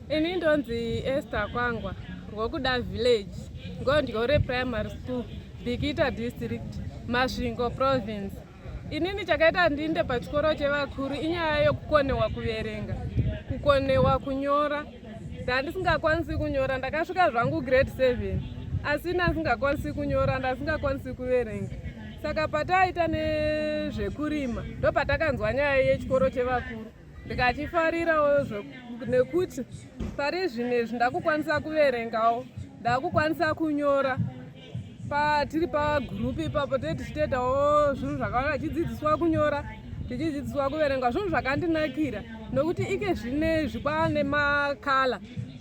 Ini ndonzi Esther Kwangwa rwokuda village Ngondyore primary school Bikita district Masvingo province. Inini chakaita ndinde pachikoro chevakuru inyaya yokukonewa kuverenga, kukonewa kunyora. Ndandisingakwanisi kunyora, ndakasvika zvangu grade 7 asi ndasingakwanisi kunyora, ndasingakwanisi kuverenga. Saka pataita nezvekurima ndopatakanzwa nyaya yechikoro chevakuru ndikachifarirawo nekuti pari zvinezvi ndakukwanisa kuverengawo, ndakukwanisa kunyora. Tiri pagroup ipapo tichitoitawo zvinhu zvakawanda, tichidzidziswa kunyora, tichidzidziswa kuverenga, zvinhu zvakandinakira nokuti ike zvinezvi kwaane makala.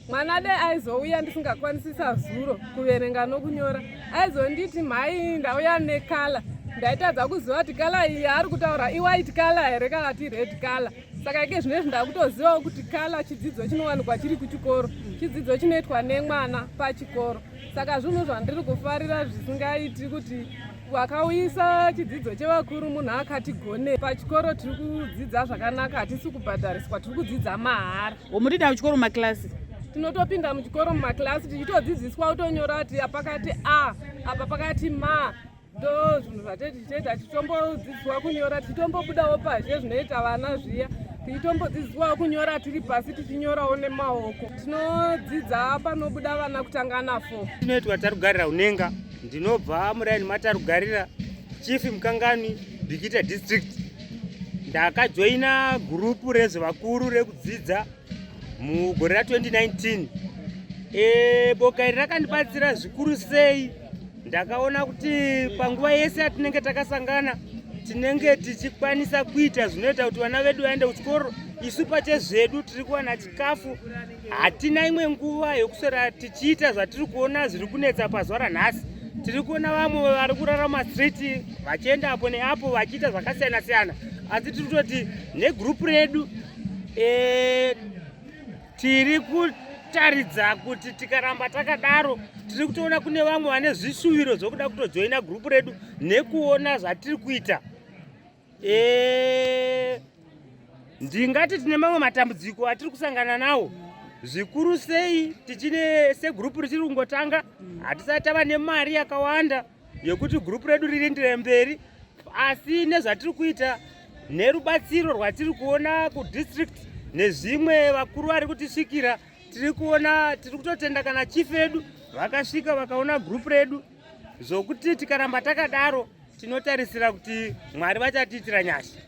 Mwana dai aizouya ndisingakwanisisa zuro kuverenga nokunyora, aizonditi mhai ndauya nekala, ndaitadza kuziva kuti kala iyi ari kutaura iwhite kala here kana kuti red kala. Saka ike zvinezvi ndakutozivawo kuti kala chidzidzo chinowanikwa chiri kuchikoro, chidzidzo chinoitwa nemwana pachikoro. Saka zvinhu zvandiri kufarira zvisingaiti kuti wakauyisa chidzidzo chevakuru munhu akatigone. Pachikoro tiri kudzidza zvakanaka, hatisi kubhadhariswa, tiri kudzidza mahara. Womurida muchikoro mumakilasi? Tinotopinda muchikoro mumakilasi tichitodzidziswa kutonyora kuti apa pakati a, apa pakati ma. Ndo zvinhu zvatetichita tichitombodzidziswa kunyora, tichitombobudawo pazhe zvinoita vana zviya, tichitombodzidziswa kunyora tiri pasi tichinyorawo nemaoko. Tinodzidza panobuda vana kutangana 4. Tinoitwa Tarugarira Hunenga, ndinobva muraini naTarugarira, chief mukangani Bikita district. Ndakajoina gurupu rezvevakuru rekudzidza mugore ra2019. Boka iri rakandibatsira zvikuru sei. Ndakaona kuti panguva yese yatinenge takasangana tinenge tichikwanisa kuita zvinoita kuti vana vedu vaende kuchikoro. Isu pachezvedu tiri kuwana chikafu, hatina imwe nguva yokuswera tichiita zvatiri kuona zviri kunetsa pazuva ranhasi. Tiri kuona vamwe vari kurarama street vachienda apo neapo vachiita zvakasiyana siyana, asi tiri kutoti negrupu redu tiri kutaridza kuti tikaramba takadaro tiri kutoona kune vamwe vane zvishuviro zvokuda kutojoina grupu redu nekuona zvatiri kuita. Ndingati tine mamwe matambudziko atiri kusangana nawo, zvikuru sei tichine segrupu richiri kungotanga, hatisati tava nemari yakawanda yokuti grupu redu ririndire mberi, asi nezvatiri kuita nerubatsiro rwatiri kuona kudistrict nezvimwe vakuru vari kutisvikira, tiri kuona, tiri kutotenda kana chief edu vakasvika vakaona grupu redu, zvokuti tikaramba takadaro tinotarisira kuti Mwari vachatiitira nyasha.